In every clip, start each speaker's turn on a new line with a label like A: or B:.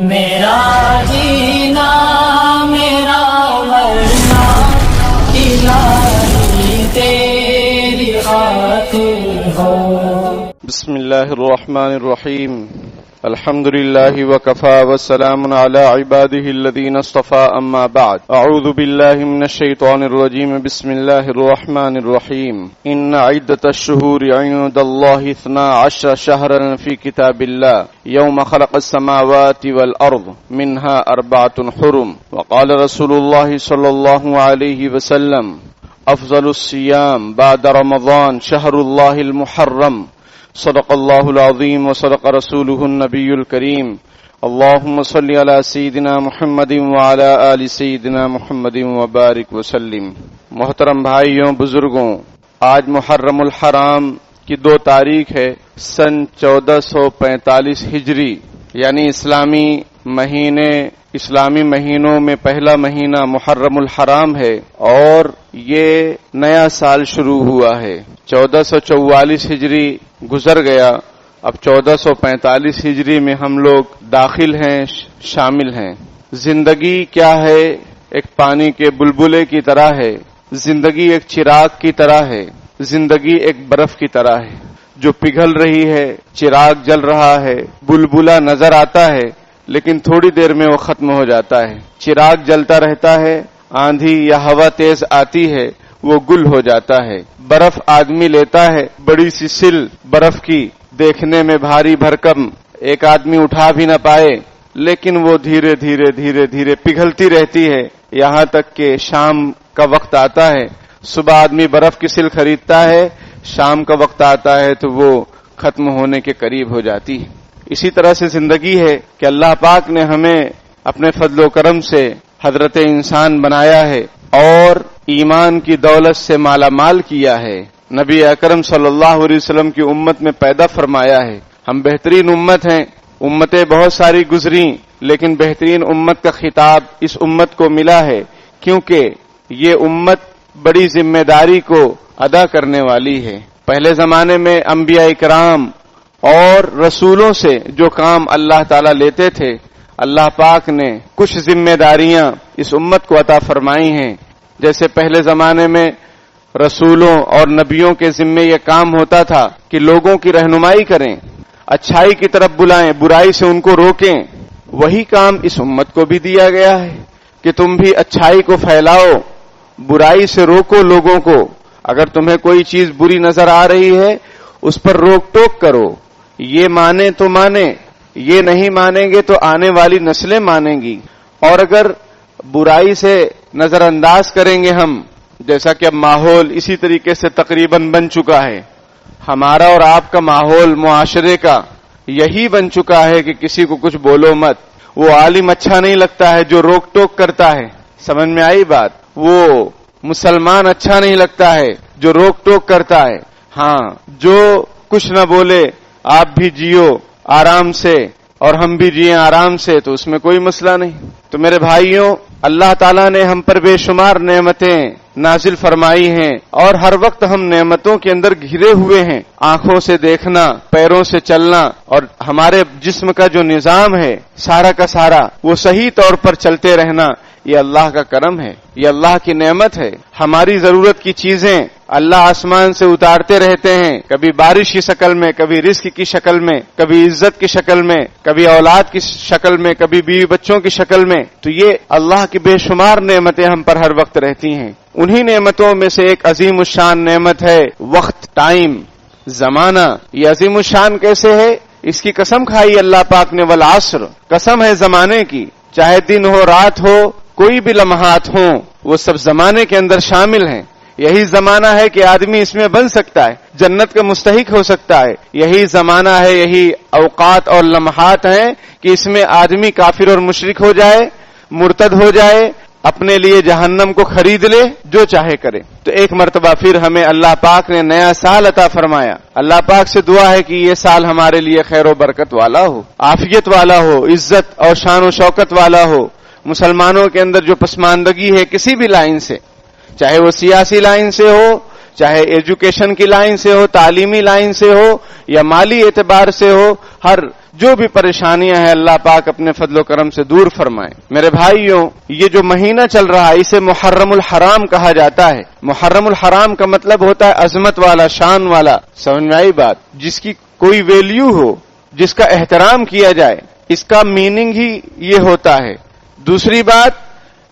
A: میرا جینا میرا مرنا الہی تیری خاطر ہو.
B: بسم اللہ الرحمن الرحیم. الحمد للہ وکفا والسلام علی عباده الذین اصطفى اما بعد. اعوذ باللہ من الشیطان الرجیم. بسم اللہ الرحمن الرحیم. ان عدۃ الشہور عند اللہ 12 شہرا فی کتاب اللہ یوم خلق السماوات والارض منها 4 حرم. وقال رسول اللہ صلی اللہ علیہ وسلم افضل الصیام بعد رمضان شہر اللہ المحرم. صدق اللہ العظیم وصدق رسولہ النبی الکریم. اللہم صلی علی سیدنا محمد وعلی آل سیدنا محمد وبارک وسلم. محترم بھائیوں بزرگوں، آج محرم الحرام کی 2 تاریخ ہے. سن 1445 ہجری، یعنی اسلامی مہینوں میں پہلا مہینہ محرم الحرام ہے، اور یہ نیا سال شروع ہوا ہے. 1444 ہجری گزر گیا، اب 1445 ہجری میں ہم لوگ داخل ہیں، شامل ہیں. زندگی کیا ہے؟ ایک پانی کے بلبلے کی طرح ہے. زندگی ایک چراغ کی طرح ہے. زندگی ایک برف کی طرح ہے جو پگھل رہی ہے. چراغ جل رہا ہے، بلبلہ نظر آتا ہے، لیکن تھوڑی دیر میں وہ ختم ہو جاتا ہے. چراغ جلتا رہتا ہے، آندھی یا ہوا تیز آتی ہے، وہ گل ہو جاتا ہے. برف آدمی لیتا ہے، بڑی سی سل برف کی، دیکھنے میں بھاری بھرکم، ایک آدمی اٹھا بھی نہ پائے، لیکن وہ دھیرے دھیرے دھیرے دھیرے پگھلتی رہتی ہے، یہاں تک کہ شام کا وقت آتا ہے. صبح آدمی برف کی سل خریدتا ہے، شام کا وقت آتا ہے تو وہ ختم ہونے کے قریب ہو جاتی ہے. اسی طرح سے زندگی ہے کہ اللہ پاک نے ہمیں اپنے فضل و کرم سے حضرت انسان بنایا ہے اور ایمان کی دولت سے مالا مال کیا ہے. نبی اکرم صلی اللہ علیہ وسلم کی امت میں پیدا فرمایا ہے. ہم بہترین امت ہیں. امتیں بہت ساری گزریں، لیکن بہترین امت کا خطاب اس امت کو ملا ہے، کیونکہ یہ امت بڑی ذمہ داری کو ادا کرنے والی ہے. پہلے زمانے میں انبیاء کرام اور رسولوں سے جو کام اللہ تعالیٰ لیتے تھے، اللہ پاک نے کچھ ذمہ داریاں اس امت کو عطا فرمائی ہیں. جیسے پہلے زمانے میں رسولوں اور نبیوں کے ذمے یہ کام ہوتا تھا کہ لوگوں کی رہنمائی کریں، اچھائی کی طرف بلائیں، برائی سے ان کو روکیں. وہی کام اس امت کو بھی دیا گیا ہے کہ تم بھی اچھائی کو پھیلاؤ، برائی سے روکو لوگوں کو. اگر تمہیں کوئی چیز بری نظر آ رہی ہے اس پر روک ٹوک کرو. یہ مانے تو مانے، یہ نہیں مانیں گے تو آنے والی نسلیں مانیں گی. اور اگر برائی سے نظر انداز کریں گے ہم، جیسا کہ اب ماحول اسی طریقے سے تقریباً بن چکا ہے، ہمارا اور آپ کا ماحول معاشرے کا یہی بن چکا ہے کہ کسی کو کچھ بولو مت. وہ عالم اچھا نہیں لگتا ہے جو روک ٹوک کرتا ہے. سمجھ میں آئی بات؟ وہ مسلمان اچھا نہیں لگتا ہے جو روک ٹوک کرتا ہے. ہاں، جو کچھ نہ بولے، آپ بھی جیو آرام سے اور ہم بھی جیئیں آرام سے، تو اس میں کوئی مسئلہ نہیں. تو میرے بھائیوں، اللہ تعالیٰ نے ہم پر بے شمار نعمتیں نازل فرمائی ہیں، اور ہر وقت ہم نعمتوں کے اندر گھرے ہوئے ہیں. آنکھوں سے دیکھنا، پیروں سے چلنا، اور ہمارے جسم کا جو نظام ہے سارا کا سارا وہ صحیح طور پر چلتے رہنا، یہ اللہ کا کرم ہے، یہ اللہ کی نعمت ہے. ہماری ضرورت کی چیزیں اللہ آسمان سے اتارتے رہتے ہیں، کبھی بارش کی شکل میں، کبھی رزق کی شکل میں، کبھی عزت کی شکل میں، کبھی اولاد کی شکل میں، کبھی بیوی بچوں کی شکل میں. تو یہ اللہ کی بے شمار نعمتیں ہم پر ہر وقت رہتی ہیں. انہی نعمتوں میں سے ایک عظیم الشان نعمت ہے وقت، ٹائم، زمانہ. یہ عظیم الشان کیسے ہے؟ اس کی قسم کھائی اللہ پاک نے، والعصر، قسم ہے زمانے کی. چاہے دن ہو، رات ہو، کوئی بھی لمحات ہوں، وہ سب زمانے کے اندر شامل ہیں. یہی زمانہ ہے کہ آدمی اس میں بن سکتا ہے، جنت کا مستحق ہو سکتا ہے. یہی زمانہ ہے، یہی اوقات اور لمحات ہیں کہ اس میں آدمی کافر اور مشرک ہو جائے، مرتد ہو جائے، اپنے لیے جہنم کو خرید لے، جو چاہے کرے. تو ایک مرتبہ پھر ہمیں اللہ پاک نے نیا سال عطا فرمایا. اللہ پاک سے دعا ہے کہ یہ سال ہمارے لیے خیر و برکت والا ہو، عافیت والا ہو، عزت اور شان و شوکت والا ہو. مسلمانوں کے اندر جو پسماندگی ہے کسی بھی لائن سے، چاہے وہ سیاسی لائن سے ہو، چاہے ایجوکیشن کی لائن سے ہو، تعلیمی لائن سے ہو یا مالی اعتبار سے ہو، ہر جو بھی پریشانیاں ہیں اللہ پاک اپنے فضل و کرم سے دور فرمائے۔ میرے بھائیوں، یہ جو مہینہ چل رہا ہے اسے محرم الحرام کہا جاتا ہے۔ محرم الحرام کا مطلب ہوتا ہے عظمت والا، شان والا۔ سمجھ میں آئی بات؟ جس کی کوئی ویلیو ہو، جس کا احترام کیا جائے، اس کا میننگ ہی یہ ہوتا ہے۔ دوسری بات،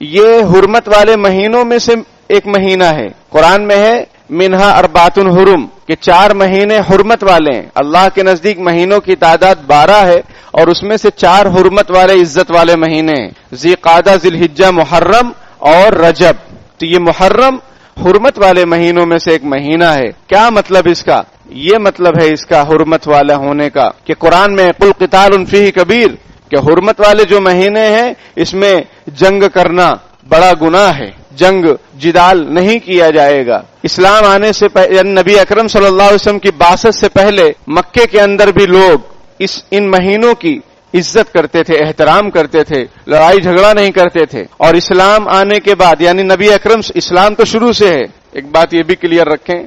B: یہ حرمت والے مہینوں میں سے ایک مہینہ ہے۔ قرآن میں ہے منہا اربعۃ حرم، کہ 4 مہینے حرمت والے ہیں۔ اللہ کے نزدیک مہینوں کی تعداد 12 ہے اور اس میں سے 4 حرمت والے، عزت والے مہینے ہیں، ذی قعدہ، ذی الحجہ، محرم اور رجب۔ تو یہ محرم حرمت والے مہینوں میں سے ایک مہینہ ہے۔ کیا مطلب اس کا؟ یہ مطلب ہے اس کا حرمت والا ہونے کا کہ قرآن میں قل قتال فیہ کبیر، کہ حرمت والے جو مہینے ہیں اس میں جنگ کرنا بڑا گناہ ہے، جنگ جدال نہیں کیا جائے گا۔ اسلام آنے سے یعنی نبی اکرم صلی اللہ علیہ وسلم کی بعثت سے پہلے مکے کے اندر بھی لوگ ان مہینوں کی عزت کرتے تھے، احترام کرتے تھے، لڑائی جھگڑا نہیں کرتے تھے۔ اور اسلام آنے کے بعد یعنی نبی اکرم، اسلام تو شروع سے ہے، ایک بات یہ بھی کلیئر رکھیں،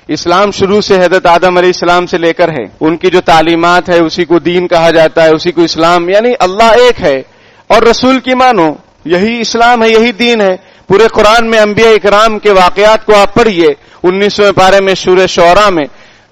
B: اسلام شروع سے حضرت آدم علیہ السلام سے لے کر ہے، ان کی جو تعلیمات ہے اسی کو دین کہا جاتا ہے، اسی کو اسلام، یعنی اللہ ایک ہے اور رسول کی مانو، یہی اسلام ہے، یہی دین ہے۔ پورے قرآن میں انبیاء اکرام کے واقعات کو آپ پڑھیے، 19ویں پارے میں سورہ شعراء میں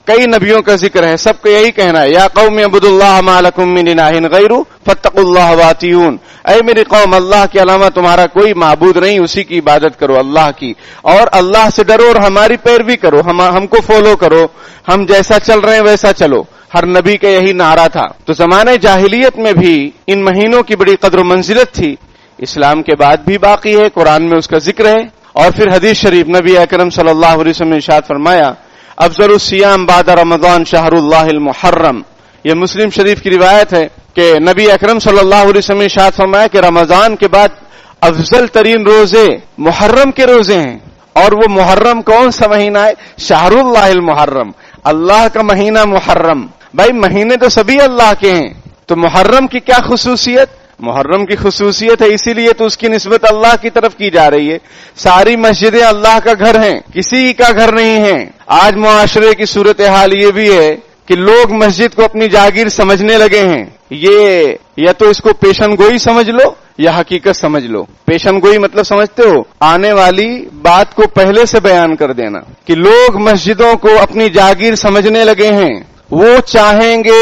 B: کئی نبیوں کا ذکر ہے، سب کو یہی کہنا ہے، یا قوم اعبدوا اللہ ما لکم من الہ غیرہ فاتقوا اللہ واطیعون، اے میری قوم، اللہ کے علاوہ تمہارا کوئی معبود نہیں، اسی کی عبادت کرو، اللہ کی، اور اللہ سے ڈرو اور ہماری پیروی کرو، ہم کو فالو کرو، ہم جیسا چل رہے ہیں ویسا چلو۔ ہر نبی کا یہی نعرہ تھا۔ تو زمانہ جاہلیت میں بھی ان مہینوں کی بڑی قدر و منزلت تھی، اسلام کے بعد بھی باقی ہے، قرآن میں اس کا ذکر ہے۔ اور پھر حدیث شریف نبی اکرم صلی اللہ علیہ وسلم نے ارشاد فرمایا، افضل الصیام بعد رمضان شہر اللہ المحرم، یہ مسلم شریف کی روایت ہے کہ نبی اکرم صلی اللہ علیہ وسلم نے ارشاد فرمایا کہ رمضان کے بعد افضل ترین روزے محرم کے روزے ہیں۔ اور وہ محرم کون سا مہینہ ہے؟ شہر اللہ المحرم، اللہ کا مہینہ محرم۔ بھائی مہینے تو سبھی اللہ کے ہیں، تو محرم کی کیا خصوصیت؟ محرم کی خصوصیت ہے، اسی لیے تو اس کی نسبت اللہ کی طرف کی جا رہی ہے۔ ساری مسجدیں اللہ کا گھر ہیں، کسی کا گھر نہیں ہے۔ آج معاشرے کی صورتحال یہ بھی ہے کہ لوگ مسجد کو اپنی جاگیر سمجھنے لگے ہیں۔ یہ یا تو اس کو پیشن گوئی سمجھ لو یا حقیقت سمجھ لو۔ پیشن گوئی مطلب سمجھتے ہو؟ آنے والی بات کو پہلے سے بیان کر دینا، کہ لوگ مسجدوں کو اپنی جاگیر سمجھنے لگے ہیں، وہ چاہیں گے،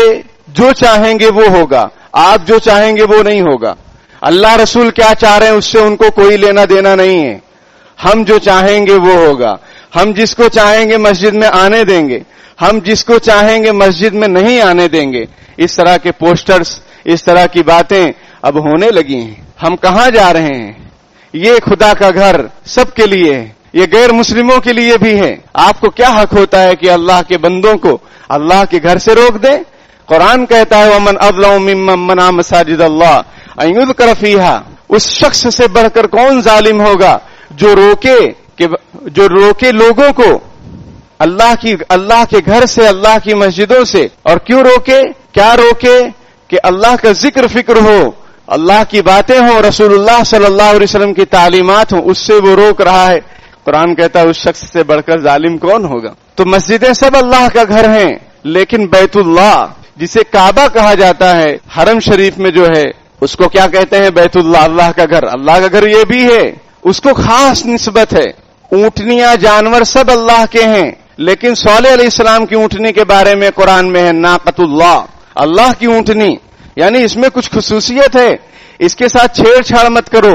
B: جو چاہیں گے وہ ہوگا، آپ جو چاہیں گے وہ نہیں ہوگا۔ اللہ رسول کیا چاہ رہے ہیں اس سے ان کو کوئی لینا دینا نہیں ہے، ہم جو چاہیں گے وہ ہوگا۔ ہم جس کو چاہیں گے مسجد میں آنے دیں گے، ہم جس کو چاہیں گے مسجد میں نہیں آنے دیں گے۔ اس طرح کے پوسٹرز، اس طرح کی باتیں اب ہونے لگی ہیں۔ ہم کہاں جا رہے ہیں؟ یہ خدا کا گھر سب کے لیے ہے، یہ غیر مسلموں کے لیے بھی ہے۔ آپ کو کیا حق ہوتا ہے کہ اللہ کے بندوں کو اللہ کے گھر سے روک دیں؟ قرآن کہتا ہے وَمَنْ أَظْلَمُ مِمَّن مَنَعَ مَسَاجِدَ اللَّهِ أَن يُذْكَرَ فِيهَا، اس شخص سے بڑھ کر کون ظالم ہوگا جو روکے لوگوں کو اللہ کے گھر سے، اللہ کی مسجدوں سے۔ اور کیوں روکے؟ کیا روکے؟ کہ اللہ کا ذکر فکر ہو، اللہ کی باتیں ہوں، رسول اللہ صلی اللہ علیہ وسلم کی تعلیمات ہوں، اس سے وہ روک رہا ہے۔ قرآن کہتا ہے اس شخص سے بڑھ کر ظالم کون ہوگا؟ تو مسجدیں سب اللہ کا گھر ہیں، لیکن بیت اللہ جسے کعبہ کہا جاتا ہے، حرم شریف میں جو ہے اس کو کیا کہتے ہیں؟ بیت اللہ، اللہ کا گھر۔ اللہ کا گھر یہ بھی ہے، اس کو خاص نسبت ہے۔ اونٹنیاں، جانور سب اللہ کے ہیں، لیکن صالح علیہ السلام کی اونٹنی کے بارے میں قرآن میں ہے ناقۃ اللہ، اللہ کی اونٹنی، یعنی اس میں کچھ خصوصیت ہے، اس کے ساتھ چھیڑ چھاڑ مت کرو۔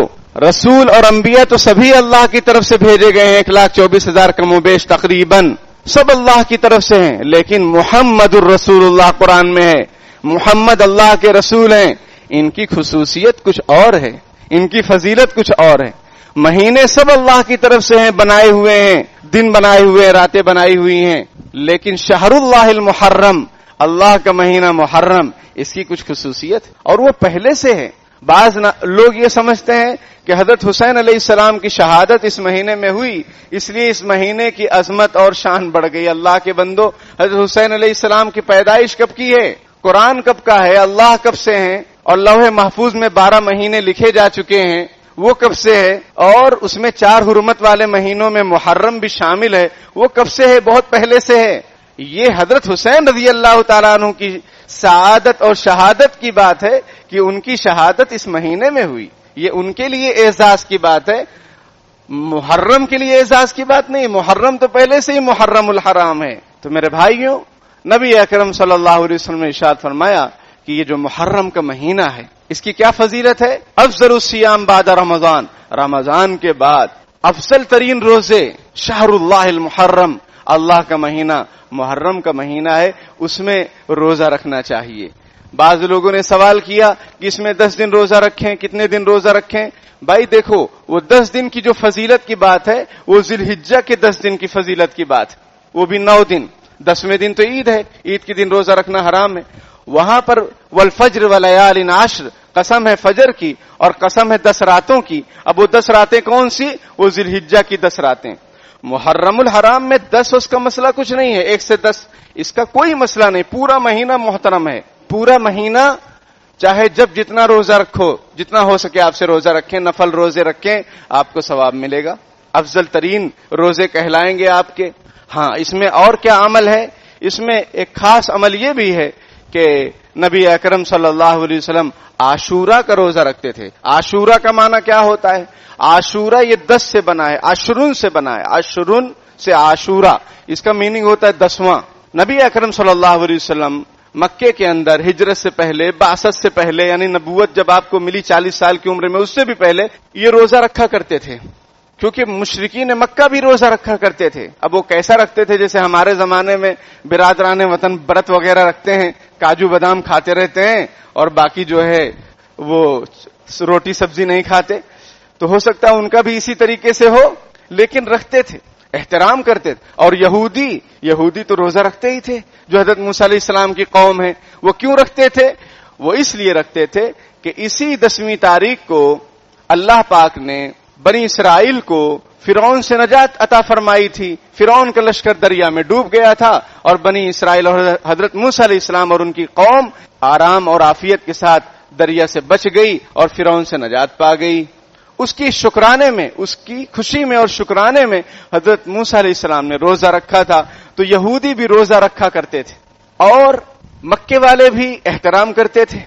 B: رسول اور انبیاء تو سبھی اللہ کی طرف سے بھیجے گئے ہیں، 1,24,000 کم و بیش تقریباً سب اللہ کی طرف سے ہیں، لیکن محمد الرسول اللہ قرآن میں ہے، محمد اللہ کے رسول ہیں، ان کی خصوصیت کچھ اور ہے، ان کی فضیلت کچھ اور ہے۔ مہینے سب اللہ کی طرف سے ہیں، بنائے ہوئے ہیں، دن بنائے ہوئے ہیں، راتیں بنائی ہوئی ہیں، لیکن شہر اللہ المحرم، اللہ کا مہینہ محرم، اس کی کچھ خصوصیت اور وہ پہلے سے ہے۔ بعض لوگ یہ سمجھتے ہیں کہ حضرت حسین علیہ السلام کی شہادت اس مہینے میں ہوئی، اس لیے اس مہینے کی عظمت اور شان بڑھ گئی۔ اللہ کے بندو، حضرت حسین علیہ السلام کی پیدائش کب کی ہے؟ قرآن کب کا ہے؟ اللہ کب سے ہیں؟ اور لوح محفوظ میں 12 مہینے لکھے جا چکے ہیں، وہ کب سے ہے؟ اور اس میں 4 حرمت والے مہینوں میں محرم بھی شامل ہے، وہ کب سے ہے؟ بہت پہلے سے ہے۔ یہ حضرت حسین رضی اللہ تعالیٰ عنہ کی سعادت اور شہادت کی بات ہے کہ ان کی شہادت اس مہینے میں ہوئی. یہ ان کے لیے اعزاز کی بات ہے، محرم کے لیے اعزاز کی بات نہیں. محرم تو پہلے سے ہی محرم الحرام ہے. تو میرے بھائیوں، نبی اکرم صلی اللہ علیہ وسلم نے ارشاد فرمایا کہ یہ جو محرم کا مہینہ ہے اس کی کیا فضیلت ہے؟ افضل الصیام بعد رمضان، رمضان کے بعد افضل ترین روزے شہر اللہ المحرم، اللہ کا مہینہ محرم کا مہینہ ہے، اس میں روزہ رکھنا چاہیے. بعض لوگوں نے سوال کیا کہ اس میں 10 دن روزہ رکھیں، کتنے دن روزہ رکھیں؟ بھائی دیکھو، وہ 10 دن کی جو فضیلت کی بات ہے وہ ذی الحجہ کے 10 دن کی فضیلت کی بات ہے، وہ بھی 9 دن. 10ویں دن تو عید ہے، عید کے دن روزہ رکھنا حرام ہے. وہاں پر والفجر ولیال عشر، قسم ہے فجر کی اور قسم ہے 10 راتوں کی. اب وہ 10 راتیں کون سی؟ وہ ذی الحجہ کی 10 راتیں. محرم الحرام میں 10 اس کا مسئلہ کچھ نہیں ہے، 1 سے 10 اس کا کوئی مسئلہ نہیں. پورا مہینہ محترم ہے، پورا مہینہ چاہے جب جتنا روزہ رکھو، جتنا ہو سکے آپ سے روزہ رکھیں، نفل روزے رکھیں، آپ کو ثواب ملے گا. افضل ترین روزے کہلائیں گے آپ کے. ہاں، اس میں اور کیا عمل ہے؟ اس میں ایک خاص عمل یہ بھی ہے کہ نبی اکرم صلی اللہ علیہ وسلم عاشورہ کا روزہ رکھتے تھے. عاشورہ کا معنی کیا ہوتا ہے؟ عاشورہ یہ 10 سے بنا ہے، عشرن سے بنا ہے، عشرن سے عاشورہ، اس کا میننگ ہوتا ہے 10واں. نبی اکرم صلی اللہ علیہ وسلم مکے کے اندر ہجرت سے پہلے، بعثت سے پہلے، یعنی نبوت جب آپ کو ملی 40 سال کی عمر میں، اس سے بھی پہلے یہ روزہ رکھا کرتے تھے، کیونکہ مشرکین مکہ بھی روزہ رکھا کرتے تھے. اب وہ کیسا رکھتے تھے؟ جیسے ہمارے زمانے میں برادران وطن برت وغیرہ رکھتے ہیں، کاجو بادام کھاتے رہتے ہیں اور باقی جو ہے وہ روٹی سبزی نہیں کھاتے. تو ہو سکتا ہے ان کا بھی اسی طریقے سے ہو، لیکن رکھتے تھے، احترام کرتے تھے. اور یہودی تو روزہ رکھتے ہی تھے، جو حضرت موسیٰ علیہ السلام کی قوم ہے. وہ کیوں رکھتے تھے؟ وہ اس لیے رکھتے تھے کہ اسی 10ویں تاریخ کو اللہ پاک نے بنی اسرائیل کو فرعون سے نجات عطا فرمائی تھی. فرعون کا لشکر دریا میں ڈوب گیا تھا اور بنی اسرائیل اور حضرت موسیٰ علیہ السلام اور ان کی قوم آرام اور عافیت کے ساتھ دریا سے بچ گئی اور فرعون سے نجات پا گئی. اس کی شکرانے میں، اس کی خوشی میں اور شکرانے میں حضرت موسیٰ علیہ السلام نے روزہ رکھا تھا. تو یہودی بھی روزہ رکھا کرتے تھے اور مکے والے بھی احترام کرتے تھے.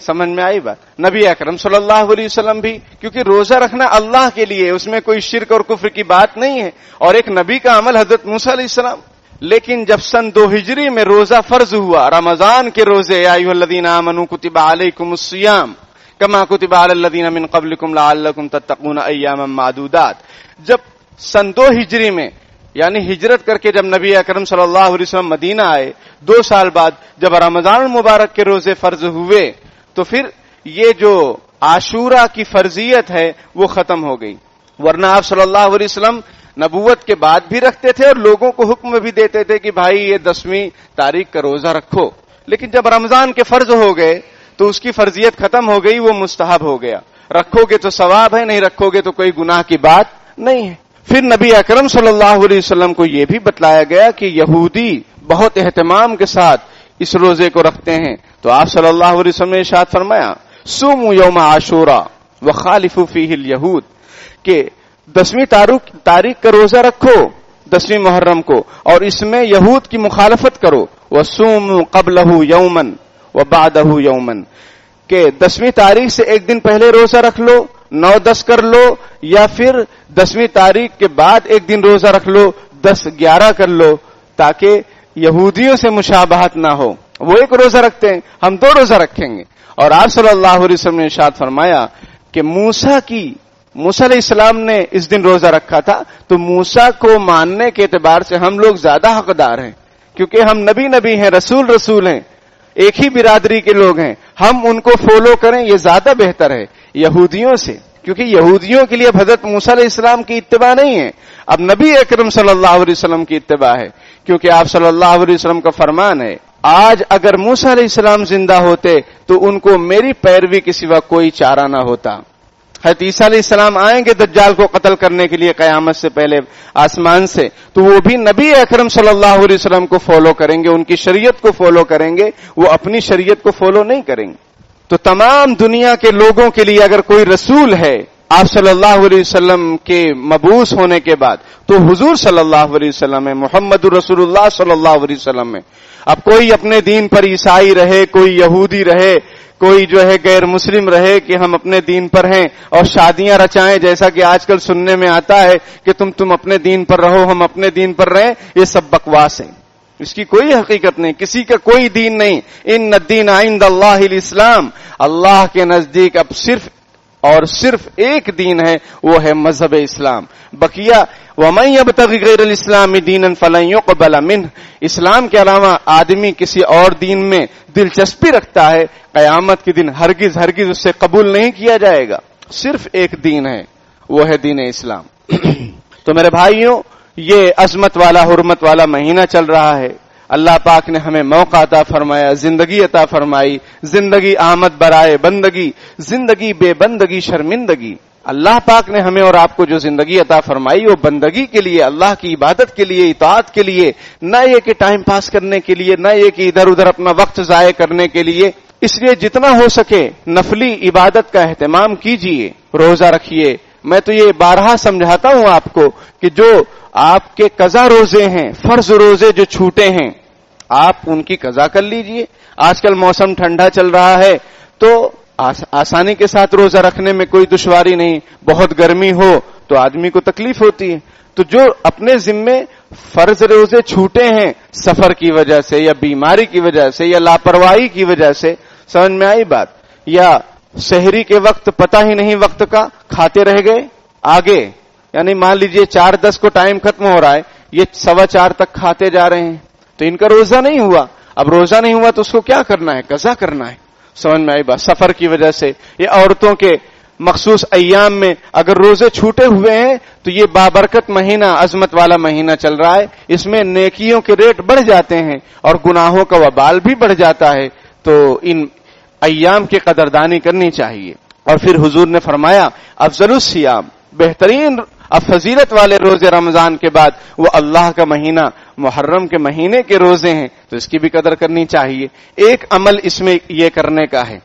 B: سمجھ میں آئی بات؟ نبی اکرم صلی اللہ علیہ وسلم بھی، کیونکہ روزہ رکھنا اللہ کے لیے، اس میں کوئی شرک اور کفر کی بات نہیں ہے، اور ایک نبی کا عمل حضرت موسیٰ علیہ السلام. لیکن جب سن 2 ہجری میں روزہ فرض ہوا، رمضان کے روزے، یا ایھا الذین آمنوا کتب علیکم الصیام کما کتب علی الذین من قبلکم لعلکم تتقون ایاما معدودات، جب سن 2 ہجری میں یعنی ہجرت کر کے جب نبی اکرم صلی اللہ علیہ وسلم مدینہ آئے، 2 سال بعد جب رمضان المبارک کے روزے فرض ہوئے، تو پھر یہ جو عاشورہ کی فرضیت ہے وہ ختم ہو گئی. ورنہ آپ صلی اللہ علیہ وسلم نبوت کے بعد بھی رکھتے تھے اور لوگوں کو حکم بھی دیتے تھے کہ بھائی یہ 10ویں تاریخ کا روزہ رکھو. لیکن جب رمضان کے فرض ہو گئے تو اس کی فرضیت ختم ہو گئی، وہ مستحب ہو گیا. رکھو گے تو ثواب ہے، نہیں رکھو گے تو کوئی گناہ کی بات نہیں ہے. پھر نبی اکرم صلی اللہ علیہ وسلم کو یہ بھی بتلایا گیا کہ یہودی بہت اہتمام کے ساتھ اس روزے کو رکھتے ہیں. تو آپ صلی اللہ علیہ وسلم نے ارشاد فرمایا صوموا یوم عاشورا وخالفوا فیہ الیہود، کہ 10ویں تاریخ کا روزہ رکھو، 10ویں محرم کو، اور اس میں یہود کی مخالفت کرو. وصوموا قبلہ یوما وبعدہ یوما، کہ 10ویں تاریخ سے ایک دن پہلے روزہ رکھ لو، 9-10 کر لو، یا پھر 10ویں تاریخ کے بعد ایک دن روزہ رکھ لو، 10-11 کر لو، تاکہ یہودیوں سے مشابہت نہ ہو. وہ ایک روزہ رکھتے ہیں، ہم 2 روزہ رکھیں گے. اور آپ صلی اللہ علیہ وسلم نے ارشاد فرمایا کہ موسیٰ علیہ السلام نے اس دن روزہ رکھا تھا، تو موسیٰ کو ماننے کے اعتبار سے ہم لوگ زیادہ حقدار ہیں، کیونکہ ہم نبی ہیں، رسول ہیں، ایک ہی برادری کے لوگ ہیں. ہم ان کو فالو کریں یہ زیادہ بہتر ہے یہودیوں سے، کیونکہ یہودیوں کے لیے اب حضرت موسیٰ علیہ السلام کی اتباع نہیں ہے، اب نبی اکرم صلی اللہ علیہ وسلم کی اتباع ہے. کیونکہ آپ صلی اللہ علیہ وسلم کا فرمان ہے، آج اگر موسیٰ علیہ السلام زندہ ہوتے تو ان کو میری پیروی کے سوا کوئی چارہ نہ ہوتا. حضرت عیسیٰ علیہ السلام آئیں گے دجال کو قتل کرنے کے لیے قیامت سے پہلے آسمان سے، تو وہ بھی نبی اکرم صلی اللہ علیہ وسلم کو فالو کریں گے، ان کی شریعت کو فالو کریں گے، وہ اپنی شریعت کو فالو نہیں کریں گے. تو تمام دنیا کے لوگوں کے لیے اگر کوئی رسول ہے آپ صلی اللہ علیہ وسلم کے مبعوث ہونے کے بعد تو حضور صلی اللہ علیہ وسلم ہے، محمد رسول اللہ صلی اللہ علیہ وسلم ہے. اب کوئی اپنے دین پر عیسائی رہے، کوئی یہودی رہے، کوئی جو ہے غیر مسلم رہے کہ ہم اپنے دین پر ہیں اور شادیاں رچائیں، جیسا کہ آج کل سننے میں آتا ہے کہ تم اپنے دین پر رہو، ہم اپنے دین پر رہیں، یہ سب بکواس ہے. اس کی کوئی حقیقت نہیں، کسی کا کوئی دین نہیں. ان الدین عند اللہ الاسلام، اللہ کے نزدیک اب صرف اور صرف ایک دین ہے، وہ ہے مذہب اسلام. بقیہ وَمَن يَبْتَغِ غَيْرَ الْإِسْلَامِ دِينًا فَلَن يُقْبَلَ مِنْهُ، اسلام کے علاوہ آدمی کسی اور دین میں دلچسپی رکھتا ہے، قیامت کے دن ہرگز اس سے قبول نہیں کیا جائے گا. صرف ایک دین ہے، وہ ہے دین اسلام. تو میرے بھائیوں، یہ عظمت والا حرمت والا مہینہ چل رہا ہے. اللہ پاک نے ہمیں موقع عطا فرمایا، زندگی عطا فرمائی. زندگی آمد برائے بندگی، زندگی بے بندگی شرمندگی. اللہ پاک نے ہمیں اور آپ کو جو زندگی عطا فرمائی وہ بندگی کے لیے، اللہ کی عبادت کے لیے، اطاعت کے لیے، نہ یہ کہ ٹائم پاس کرنے کے لیے، نہ یہ کہ ادھر ادھر اپنا وقت ضائع کرنے کے لیے. اس لیے جتنا ہو سکے نفلی عبادت کا اہتمام کیجیے، روزہ رکھیے. میں تو یہ بارہا سمجھاتا ہوں آپ کو کہ جو آپ کے قضا روزے ہیں، فرض روزے جو چھوٹے ہیں، آپ ان کی قضا کر لیجئے. آج کل موسم ٹھنڈا چل رہا ہے تو آسانی کے ساتھ روزہ رکھنے میں کوئی دشواری نہیں. بہت گرمی ہو تو آدمی کو تکلیف ہوتی ہے. تو جو اپنے ذمے فرض روزے چھوٹے ہیں سفر کی وجہ سے یا بیماری کی وجہ سے یا لاپرواہی کی وجہ سے، سمجھ میں آئی بات، یا سحری کے وقت پتہ ہی نہیں وقت کا، کھاتے رہ گئے آگے، یعنی مان لیجئے 4:10 کو ٹائم ختم ہو رہا ہے، یہ 4:15 تک کھاتے جا رہے ہیں، تو ان کا روزہ نہیں ہوا. اب روزہ نہیں ہوا تو اس کو کیا کرنا ہے؟ قضا کرنا ہے. سمجھ میں آئی بات. سفر کی وجہ سے یہ عورتوں کے مخصوص ایام میں اگر روزے چھوٹے ہوئے ہیں تو یہ بابرکت مہینہ، عظمت والا مہینہ چل رہا ہے، اس میں نیکیوں کے ریٹ بڑھ جاتے ہیں اور گناہوں کا وبال بھی بڑھ جاتا ہے. تو ان ایام کی قدردانی کرنی چاہیے. اور پھر حضور نے فرمایا افضل الصیام، بہترین فضیلت والے روزے رمضان کے بعد وہ اللہ کا مہینہ محرم کے مہینے کے روزے ہیں، تو اس کی بھی قدر کرنی چاہیے. ایک عمل اس میں یہ کرنے کا ہے.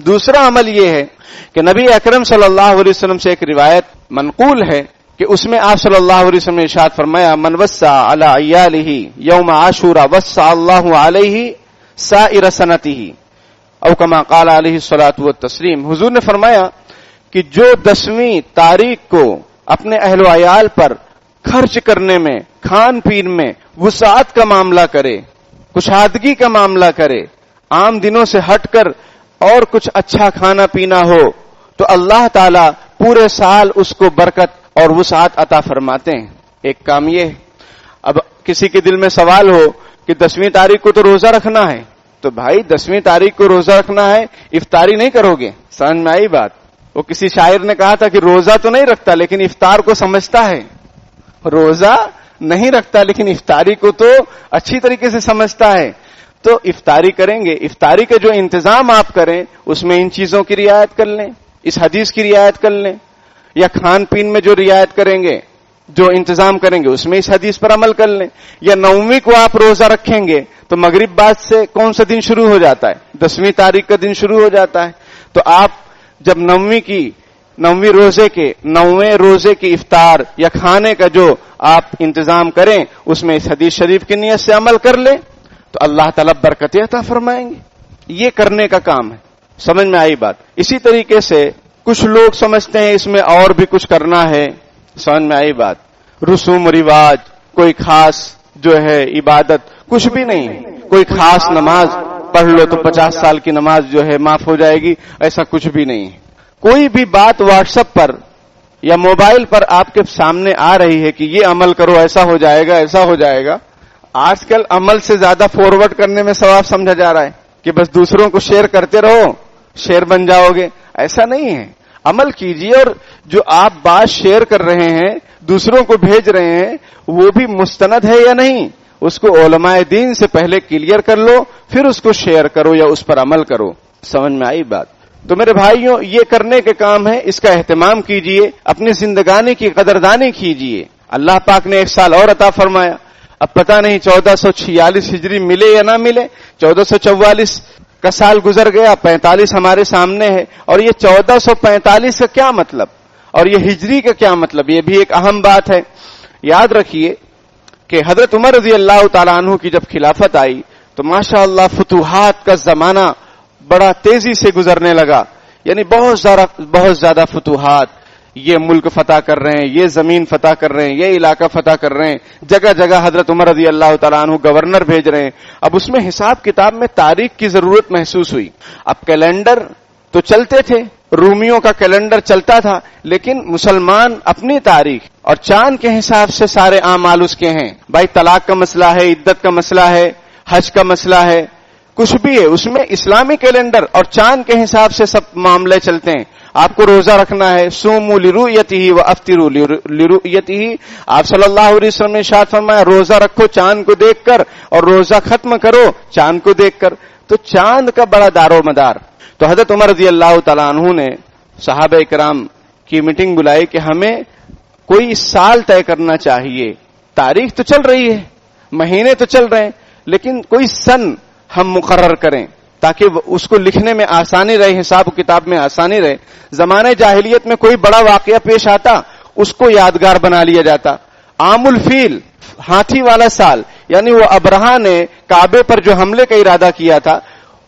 B: دوسرا عمل یہ ہے کہ نبی اکرم صلی اللہ علیہ وسلم سے ایک روایت منقول ہے کہ اس میں آپ صلی اللہ علیہ وسلم نے ارشاد فرمایا من وسع علی عیالہ یوم عاشوراء وسع اللہ علیہ سائر سنتہ، او کما قال علیہ الصلوۃ والتسلیم. حضور نے فرمایا کہ جو 10ویں تاریخ کو اپنے اہل و عیال پر خرچ کرنے میں، کھان پین میں وسعت کا معاملہ کرے، کشادگی کا معاملہ کرے، عام دنوں سے ہٹ کر اور کچھ اچھا کھانا پینا ہو، تو اللہ تعالی پورے سال اس کو برکت اور وسعت عطا فرماتے ہیں. ایک کام یہ ہے. اب کسی کے دل میں سوال ہو کہ 10ویں تاریخ کو تو روزہ رکھنا ہے، تو بھائی 10ویں تاریخ کو روزہ رکھنا ہے، افطاری نہیں کرو گے. سمجھ میں آئی بات. وہ کسی شاعر نے کہا تھا کہ روزہ تو نہیں رکھتا لیکن افطار کو سمجھتا ہے. روزہ نہیں رکھتا لیکن افطاری کو تو اچھی طریقے سے سمجھتا ہے. تو افطاری کریں گے، افطاری کا جو انتظام آپ کریں اس میں ان چیزوں کی رعایت کر لیں، اس حدیث کی رعایت کر لیں، یا کھان پین میں جو رعایت کریں گے، جو انتظام کریں گے اس میں اس حدیث پر عمل کر لیں. یا 9ویں کو آپ روزہ رکھیں گے تو مغرب بعد سے کون سا دن شروع ہو جاتا ہے؟ 10ویں تاریخ کا دن شروع ہو جاتا ہے. تو آپ جب 9ویں روزے کی افطار یا کھانے کا جو آپ انتظام کریں اس میں اس حدیث شریف کی نیت سے عمل کر لیں تو اللہ تعالیٰ برکتیں عطا فرمائیں گے. یہ کرنے کا کام ہے. سمجھ میں آئی بات. اسی طریقے سے کچھ لوگ سمجھتے ہیں اس میں اور بھی کچھ کرنا ہے. سمجھ میں آئی بات. رسوم و رواج، کوئی خاص جو ہے عبادت کچھ بھی نہیں. کوئی خاص نماز پڑھ لو تو 50 سال کی نماز جو ہے معاف ہو جائے گی، ایسا کچھ بھی نہیں. کوئی بھی بات واٹس ایپ پر یا موبائل پر آپ کے سامنے آ رہی ہے کہ یہ عمل کرو ایسا ہو جائے گا، ایسا ہو جائے گا. آج کل عمل سے زیادہ فارورڈ کرنے میں ثواب سمجھا جا رہا ہے کہ بس دوسروں کو شیئر کرتے رہو، شیئر بن جاؤ گے. ایسا نہیں ہے. عمل کیجئے، اور جو آپ بات شیئر کر رہے ہیں، دوسروں کو بھیج رہے ہیں، وہ بھی مستند ہے یا نہیں، اس کو علماء دین سے پہلے کلیئر کر لو، پھر اس کو شیئر کرو یا اس پر عمل کرو. سمجھ میں آئی بات. تو میرے بھائیوں، یہ کرنے کے کام ہے، اس کا اہتمام کیجئے، اپنی زندگانی کی قدردانی کیجئے. اللہ پاک نے ایک سال اور عطا فرمایا. اب پتہ نہیں 1446 ہجری ملے یا نہ ملے. 1444 کا سال گزر گیا، 45 ہمارے سامنے ہے، اور یہ 1445 کا کیا مطلب اور یہ ہجری کا کیا مطلب، یہ بھی ایک اہم بات ہے۔ یاد رکھیے کہ حضرت عمر رضی اللہ تعالیٰ عنہ کی جب خلافت آئی تو ماشاء اللہ فتوحات کا زمانہ بڑا تیزی سے گزرنے لگا، یعنی بہت زیادہ فتوحات، یہ ملک فتح کر رہے ہیں، یہ زمین فتح کر رہے ہیں، یہ علاقہ فتح کر رہے ہیں، جگہ جگہ حضرت عمر رضی اللہ تعالیٰ عنہ گورنر بھیج رہے ہیں۔ اب اس میں حساب کتاب میں تاریخ کی ضرورت محسوس ہوئی۔ اب کیلنڈر تو چلتے تھے، رومیوں کا کیلنڈر چلتا تھا، لیکن مسلمان اپنی تاریخ اور چاند کے حساب سے سارے اعمال اس کے ہیں۔ بھائی طلاق کا مسئلہ ہے، عدت کا مسئلہ ہے، حج کا مسئلہ ہے، کچھ بھی ہے، اس میں اسلامی کیلنڈر اور چاند کے حساب سے سب معاملے چلتے ہیں۔ آپ کو روزہ رکھنا ہے، سوموا لرؤیتہ وافطروا لرؤیتہ، آپ صلی اللہ علیہ وسلم نے ارشاد فرمایا روزہ رکھو چاند کو دیکھ کر اور روزہ ختم کرو چاند کو دیکھ کر۔ تو چاند کا بڑا دار و مدار۔ تو حضرت عمر رضی اللہ تعالیٰ عنہ نے صحابہ کرام کی میٹنگ بلائی کہ ہمیں کوئی سال طے کرنا چاہیے، تاریخ تو چل رہی ہے، مہینے تو چل رہے ہیں، لیکن کوئی سن ہم مقرر کریں تاکہ اس کو لکھنے میں آسانی رہے، حساب و کتاب میں آسانی رہے۔ زمانے جاہلیت میں کوئی بڑا واقعہ پیش آتا اس کو یادگار بنا لیا جاتا۔ عام الفیل، ہاتھی والا سال، یعنی وہ ابرہہ نے کعبے پر جو حملے کا ارادہ کیا تھا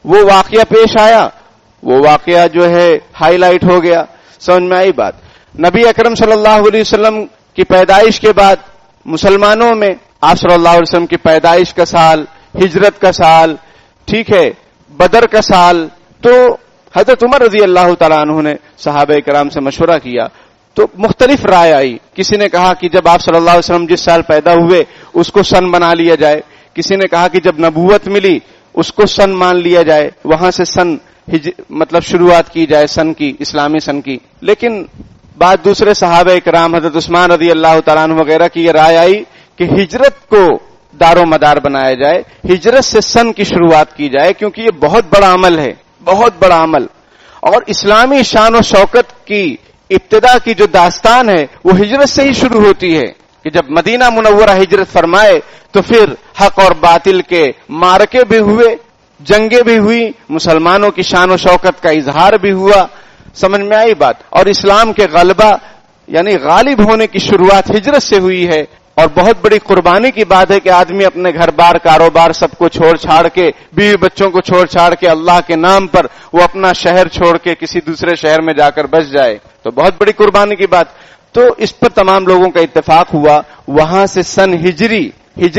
B: وہ واقعہ پیش آیا، وہ واقعہ جو ہے ہائی لائٹ ہو گیا۔ سمجھ میں آئی بات؟ نبی اکرم صلی اللہ علیہ وسلم کی پیدائش کے بعد مسلمانوں میں آپ صلی اللہ علیہ وسلم کی پیدائش کا سال، ہجرت کا سال، ٹھیک ہے، بدر کا سال، تو حضرت عمر رضی اللہ تعالیٰ عنہ نے صحابہ کرام سے مشورہ کیا تو مختلف رائے آئی۔ کسی نے کہا کہ جب آپ صلی اللہ علیہ وسلم جس سال پیدا ہوئے اس کو سن بنا لیا جائے، کسی نے کہا کہ جب نبوت ملی اس کو سن مان لیا جائے، وہاں سے سن مطلب شروعات کی جائے سن کی، اسلامی سن کی۔ لیکن بعد دوسرے صحابہ کرام حضرت عثمان رضی اللہ تعالیٰ عنہ وغیرہ کی یہ رائے آئی کہ ہجرت کو دار و مدار بنایا جائے، ہجرت سے سن کی شروعات کی جائے، کیونکہ یہ بہت بڑا عمل ہے، بہت بڑا عمل، اور اسلامی شان و شوکت کی ابتدا کی جو داستان ہے وہ ہجرت سے ہی شروع ہوتی ہے کہ جب مدینہ منورہ ہجرت فرمائے تو پھر حق اور باطل کے معرکے بھی ہوئے، جنگیں بھی ہوئی، مسلمانوں کی شان و شوکت کا اظہار بھی ہوا۔ سمجھ میں آئی بات؟ اور اسلام کے غلبہ یعنی غالب ہونے کی شروعات ہجرت سے ہوئی ہے، اور بہت بڑی قربانی کی بات ہے کہ آدمی اپنے گھر بار کاروبار سب کو چھوڑ چھاڑ کے، بیوی بچوں کو چھوڑ چھاڑ کے اللہ کے نام پر وہ اپنا شہر چھوڑ کے کسی دوسرے شہر میں جا کر بس جائے، تو بہت بڑی قربانی کی بات۔ تو اس پر تمام لوگوں کا اتفاق ہوا، وہاں سے سن ہجری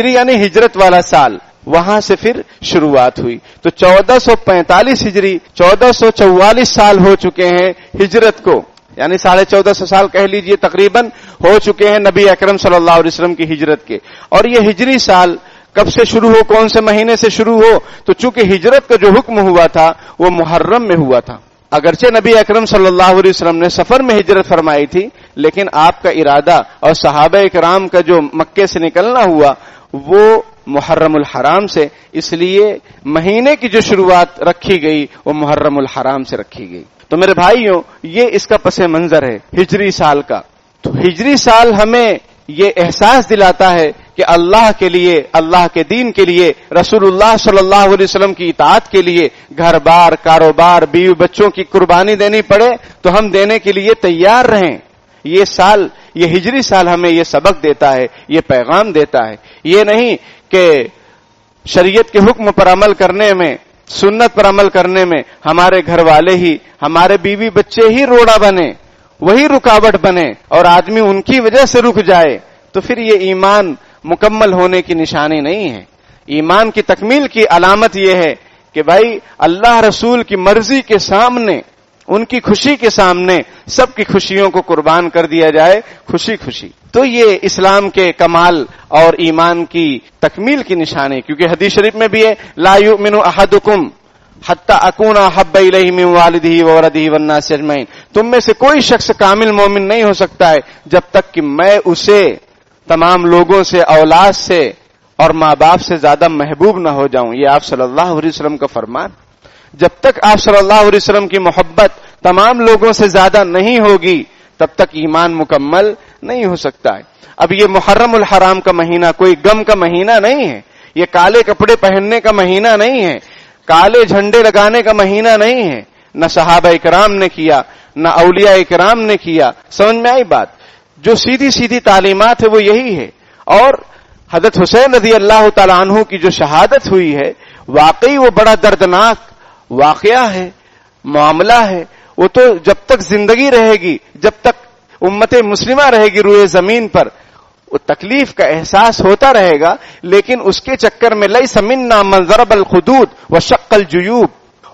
B: یعنی ہجرت والا سال، وہاں سے پھر شروعات ہوئی۔ تو 1445 ہجری 1444 سال ہو چکے ہیں ہجرت کو، یعنی 1450 سال کہہ لیجئے تقریباً ہو چکے ہیں نبی اکرم صلی اللہ علیہ وسلم کی ہجرت کے۔ اور یہ ہجری سال کب سے شروع ہو، کون سے مہینے سے شروع ہو؟ تو چونکہ ہجرت کا جو حکم ہوا تھا وہ محرم میں ہوا تھا۔ اگرچہ نبی اکرم صلی اللہ علیہ وسلم نے سفر میں ہجرت فرمائی تھی، لیکن آپ کا ارادہ اور صحابہ کرام کا جو مکے سے نکلنا ہوا وہ محرم الحرام سے، اس لیے مہینے کی جو شروعات رکھی گئی وہ محرم الحرام سے رکھی گئی۔ تو میرے بھائیوں، یہ اس کا پس منظر ہے ہجری سال کا۔ تو ہجری سال ہمیں یہ احساس دلاتا ہے کہ اللہ کے لیے، اللہ کے دین کے لیے، رسول اللہ صلی اللہ علیہ وسلم کی اطاعت کے لیے گھر بار، کاروبار، بیوی بچوں کی قربانی دینی پڑے تو ہم دینے کے لیے تیار رہیں۔ یہ سال، یہ ہجری سال ہمیں یہ سبق دیتا ہے، یہ پیغام دیتا ہے۔ یہ نہیں کہ شریعت کے حکم پر عمل کرنے میں، سنت پر عمل کرنے میں ہمارے گھر والے ہی، ہمارے بیوی بچے ہی روڑا بنے، وہی رکاوٹ بنے اور آدمی ان کی وجہ سے رک جائے، تو پھر یہ ایمان مکمل ہونے کی نشانی نہیں ہے۔ ایمان کی تکمیل کی علامت یہ ہے کہ بھائی اللہ رسول کی مرضی کے سامنے، ان کی خوشی کے سامنے سب کی خوشیوں کو قربان کر دیا جائے، خوشی خوشی۔ تو یہ اسلام کے کمال اور ایمان کی تکمیل کی نشانی، کیونکہ حدیث شریف میں بھی ہے لا یؤمن احدکم حتی اکون احب الیہ من والدہ وولدہ والناس اجمعین، تم میں سے کوئی شخص کامل مومن نہیں ہو سکتا ہے جب تک کہ میں اسے تمام لوگوں سے، اولاد سے اور ماں باپ سے زیادہ محبوب نہ ہو جاؤں۔ یہ آپ صلی اللہ علیہ وسلم کا فرمان۔ جب تک آپ صلی اللہ علیہ وسلم کی محبت تمام لوگوں سے زیادہ نہیں ہوگی تب تک ایمان مکمل نہیں ہو سکتا ہے۔ اب یہ محرم الحرام کا مہینہ کوئی غم کا مہینہ نہیں ہے، یہ کالے کپڑے پہننے کا مہینہ نہیں ہے۔ کالے جھنڈے لگانے کا مہینہ نہیں ہے. نہ صحابہ اکرام نے کیا, نہ اولیاء اکرام نے کیا. سمجھ میں آئی بات؟ جو سیدھی سیدھی تعلیمات ہے وہ یہی ہے. اور حضرت حسین رضی اللہ تعالیٰ عنہ کی جو شہادت ہوئی ہے, واقعی وہ بڑا دردناک واقعہ ہے, معاملہ ہے. وہ تو جب تک زندگی رہے گی, جب تک امت مسلمہ رہے گی روئے زمین پر, وہ تکلیف کا احساس ہوتا رہے گا. لیکن اس کے چکر میں لیس منا من ضرب الخدود وشق الجیوب,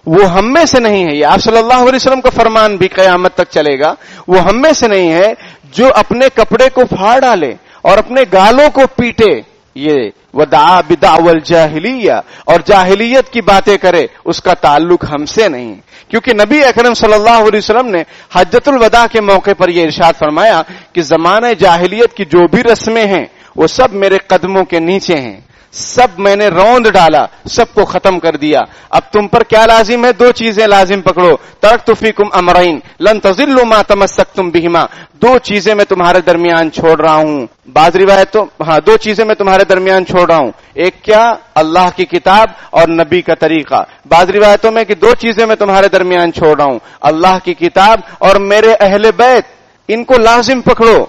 B: وہ ہم میں سے نہیں ہے. یہ آپ صلی اللہ علیہ وسلم کا فرمان بھی قیامت تک چلے گا. وہ ہم میں سے نہیں ہے جو اپنے کپڑے کو پھاڑ ڈالے اور اپنے گالوں کو پیٹے. یہ ودعا بدعوى الجاہلیہ, اور جاہلیت کی باتیں کرے, اس کا تعلق ہم سے نہیں. کیونکہ نبی اکرم صلی اللہ علیہ وسلم نے حجۃ الوداع کے موقع پر یہ ارشاد فرمایا کہ زمانہ جاہلیت کی جو بھی رسمیں ہیں وہ سب میرے قدموں کے نیچے ہیں, سب میں نے روند ڈالا, سب کو ختم کر دیا. اب تم پر کیا لازم ہے؟ دو چیزیں لازم پکڑو. ترکت فیکم امرین لن تضلوا ما تمسکتم بہما, دو چیزیں میں تمہارے درمیان چھوڑ رہا ہوں. بعض روایتوں دو چیزیں میں تمہارے درمیان چھوڑ رہا ہوں. ایک کیا؟ اللہ کی کتاب اور نبی کا طریقہ. بعض روایتوں میں کہ دو چیزیں میں تمہارے درمیان چھوڑ رہا ہوں, اللہ کی کتاب اور میرے اہل بیت. ان کو لازم پکڑو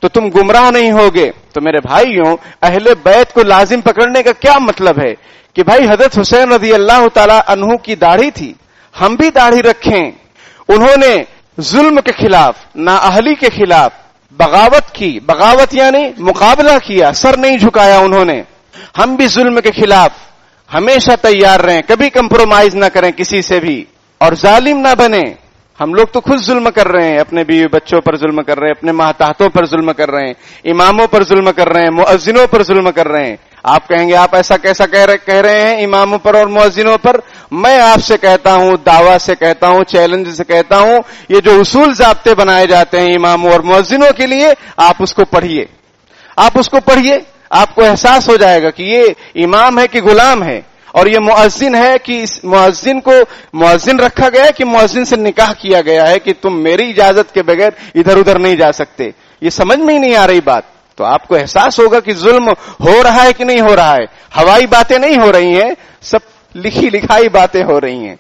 B: تو تم گمراہ نہیں ہوگے. تو میرے بھائیوں, اہل بیت کو لازم پکڑنے کا کیا مطلب ہے؟ کہ بھائی حضرت حسین رضی اللہ تعالی عنہ کی داڑھی تھی, ہم بھی داڑھی رکھیں. انہوں نے ظلم کے خلاف, نااہلی کے خلاف بغاوت کی. بغاوت یعنی مقابلہ کیا, سر نہیں جھکایا انہوں نے. ہم بھی ظلم کے خلاف ہمیشہ تیار رہیں, کبھی کمپرومائز نہ کریں کسی سے بھی, اور ظالم نہ بنیں. ہم لوگ تو خود ظلم کر رہے ہیں, اپنے بیوی بچوں پر ظلم کر رہے ہیں, اپنے ماتحتوں پر ظلم کر رہے ہیں, اماموں پر ظلم کر رہے ہیں, مؤذنوں پر ظلم کر رہے ہیں. آپ کہیں گے آپ ایسا کیسا کہہ رہے ہیں اماموں پر اور مؤذنوں پر؟ میں آپ سے کہتا ہوں, دعویٰ سے کہتا ہوں, چیلنج سے کہتا ہوں, یہ جو اصول ضابطے بنائے جاتے ہیں اماموں اور مؤذنوں کے لیے, آپ اس کو پڑھیے. آپ اس کو پڑھیے, آپ کو احساس ہو جائے گا کہ یہ امام ہے کہ غلام ہے, اور یہ مؤذن ہے کہ اس مؤذن کو مؤذن رکھا گیا ہے کہ مؤذن سے نکاح کیا گیا ہے کہ تم میری اجازت کے بغیر ادھر ادھر نہیں جا سکتے. یہ سمجھ میں ہی نہیں آ رہی بات. تو آپ کو احساس ہوگا کہ ظلم ہو رہا ہے کہ نہیں ہو رہا ہے. ہوائی باتیں نہیں ہو رہی ہیں, سب لکھی لکھائی باتیں ہو رہی ہیں.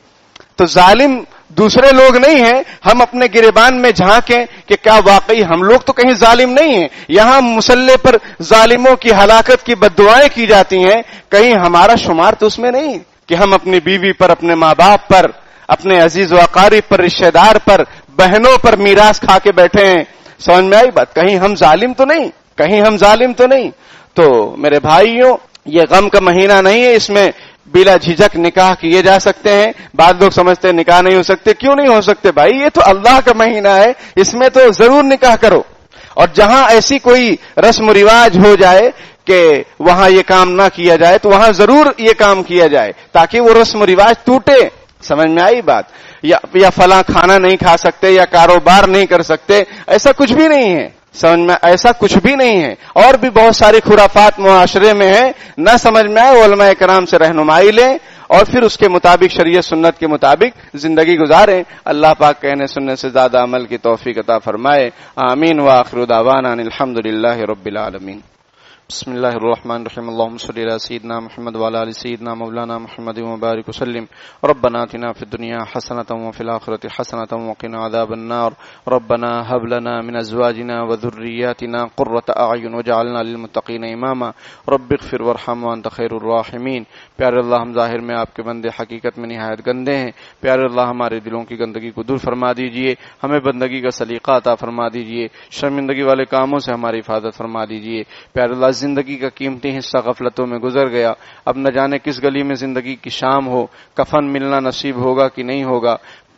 B: تو ظالم دوسرے لوگ نہیں ہیں. ہم اپنے گریبان میں جھانکیں کہ کیا واقعی ہم لوگ تو کہیں ظالم نہیں ہیں. یہاں مسلح پر ظالموں کی ہلاکت کی بددعائیں کی جاتی ہیں, کہیں ہمارا شمار تو اس میں نہیں کہ ہم اپنی بیوی پر, اپنے ماں باپ پر, اپنے عزیز و اقارب پر, رشتہ دار پر, بہنوں پر میراث کھا کے بیٹھے ہیں. سمجھ میں آئی بات؟ کہیں ہم ظالم تو نہیں, کہیں ہم ظالم تو نہیں. تو میرے بھائیوں, یہ غم کا مہینہ نہیں ہے, اس میں بلا جھجک نکاح کیے جا سکتے ہیں. بعض لوگ سمجھتے ہیں نکاح نہیں ہو سکتے. کیوں نہیں ہو سکتے بھائی؟ یہ تو اللہ کا مہینہ ہے, اس میں تو ضرور نکاح کرو. اور جہاں ایسی کوئی رسم و رواج ہو جائے کہ وہاں یہ کام نہ کیا جائے تو وہاں ضرور یہ کام کیا جائے تاکہ وہ رسم و رواج ٹوٹے. سمجھ میں آئی بات؟ یا فلاں کھانا نہیں کھا سکتے یا کاروبار نہیں کر سکتے, ایسا کچھ بھی نہیں ہے. سمجھ میں ایسا کچھ بھی نہیں ہے. اور بھی بہت ساری خرافات معاشرے میں ہیں, نہ سمجھ میں آئے علماء کرام سے رہنمائی لیں اور پھر اس کے مطابق شریعت سنت کے مطابق زندگی گزاریں. اللہ پاک کہنے سننے سے زیادہ عمل کی توفیق عطا فرمائے. آمین. وآخر دعوانا الحمدللہ رب العالمین. بسم اللہ الرحمن الرحیم. اللهم صل علی سیدنا محمد وعلی آل سیدنا مولانا محمد وبارک وسلم. ربنا آتنا فی الدنیا حسنۃ وفی الآخرۃ حسنۃ وقنا عذاب النار. ربنا هب لنا من ازواجنا وذرياتنا قرۃ اعین واجعلنا للمتقین اماما. رب اغفر وارحم وانت خیر الراحمین. پیارے اللہ, ہم ظاہر میں آپ کے بندے, حقیقت میں نہایت گندے ہیں. پیارے اللہ, ہمارے دلوں کی گندگی کو دور فرما دیجئے, ہمیں بندگی کا سلیقہ عطا فرما دیجئے, شرمندگی والے کاموں سے ہماری حفاظت فرما دیجئے. پیارے اللہ, زندگی کا قیمتی حصہ غفلتوں میں گزر گیا. اب نہ جانے کس گلی میں زندگی کی شام ہو, کفن ملنا نصیب ہوگا کہ نہیں ہوگا,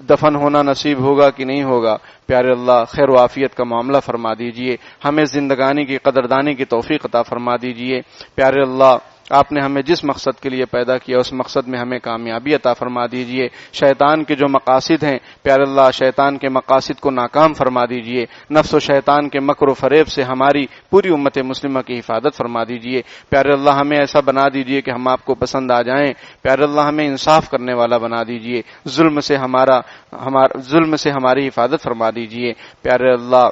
B: دفن ہونا نصیب ہوگا کہ نہیں ہوگا. پیارے اللہ, خیر و عافیت کا معاملہ فرما دیجئے, ہمیں زندگانی کی قدردانی کی توفیق عطا فرما دیجئے. پیارے اللہ, آپ نے ہمیں جس مقصد کے لیے پیدا کیا اس مقصد میں ہمیں کامیابی عطا فرما دیجئے. شیطان کے جو مقاصد ہیں پیارے اللہ, شیطان کے مقاصد کو ناکام فرما دیجئے. نفس و شیطان کے مکر و فریب سے ہماری پوری امت مسلمہ کی حفاظت فرما دیجئے. پیارے اللہ, ہمیں ایسا بنا دیجئے کہ ہم آپ کو پسند آ جائیں. پیارے اللہ, ہمیں انصاف کرنے والا بنا دیجئے. ظلم سے ہماری حفاظت فرما دیجئے. پیارے اللہ,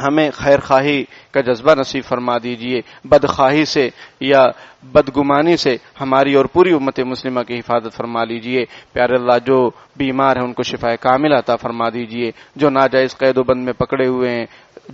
B: ہمیں خیر خواہی کا جذبہ نصیب فرما دیجئے، بدخواہی سے یا بدگمانی سے ہماری اور پوری امت مسلمہ کی حفاظت فرما لیجئے۔ پیارے اللہ، جو بیمار ہیں ان کو شفا کامل عطا فرما دیجئے، جو ناجائز قید و بند میں پکڑے ہوئے ہیں،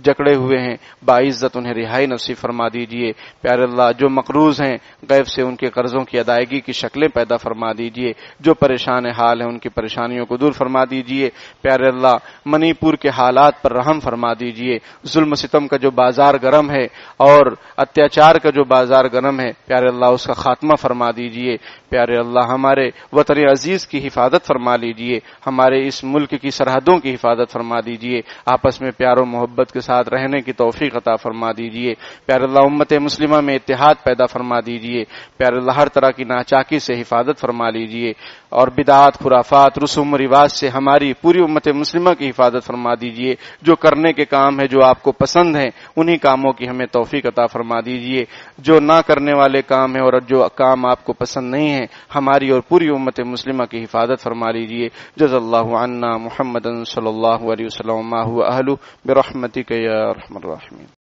B: جکڑے ہوئے ہیں، باعزت انہیں رہائی نصیب فرما دیجئے۔ پیارے اللہ، جو مقروض ہیں غیب سے ان کے قرضوں کی ادائیگی کی شکلیں پیدا فرما دیجئے، جو پریشان حال ہیں ان کی پریشانیوں کو دور فرما دیجئے۔ پیارے اللہ، منی پور کے حالات پر رحم فرما دیجئے۔ ظلم ستم کا جو بازار گرم ہے اور اتیاچار کا جو بازار گرم ہے، پیارے اللہ اس کا خاتمہ فرما دیجئے۔ پیارے اللہ، ہمارے وطن عزیز کی حفاظت فرما لیجئے، ہمارے اس ملک کی سرحدوں کی حفاظت فرما دیجئے، آپس میں پیار و محبت کے ساتھ رہنے کی توفیق عطا فرما دیجئے۔ پیارے اللہ، امت مسلمہ میں اتحاد پیدا فرما دیجئے۔ پیارے اللہ، ہر طرح کی ناچاکی سے حفاظت فرما لیجئے اور بدعات، خرافات، رسوم و رواج سے ہماری پوری امت مسلمہ کی حفاظت فرما دیجئے۔ جو کرنے کے کام ہے جو آپ کو پسند ہیں انہی کاموں کی ہمیں توفیق عطا فرما دیجئے، جو نہ کرنے والے کام ہیں اور جو کام آپ کو پسند نہیں ہیں ہماری اور پوری امت مسلمہ کی حفاظت فرما لیجئے۔ جزا اللہ عنا محمد صلی اللہ علیہ وسلم ما هو اہلہ برحمتک یا ارحم الراحمین۔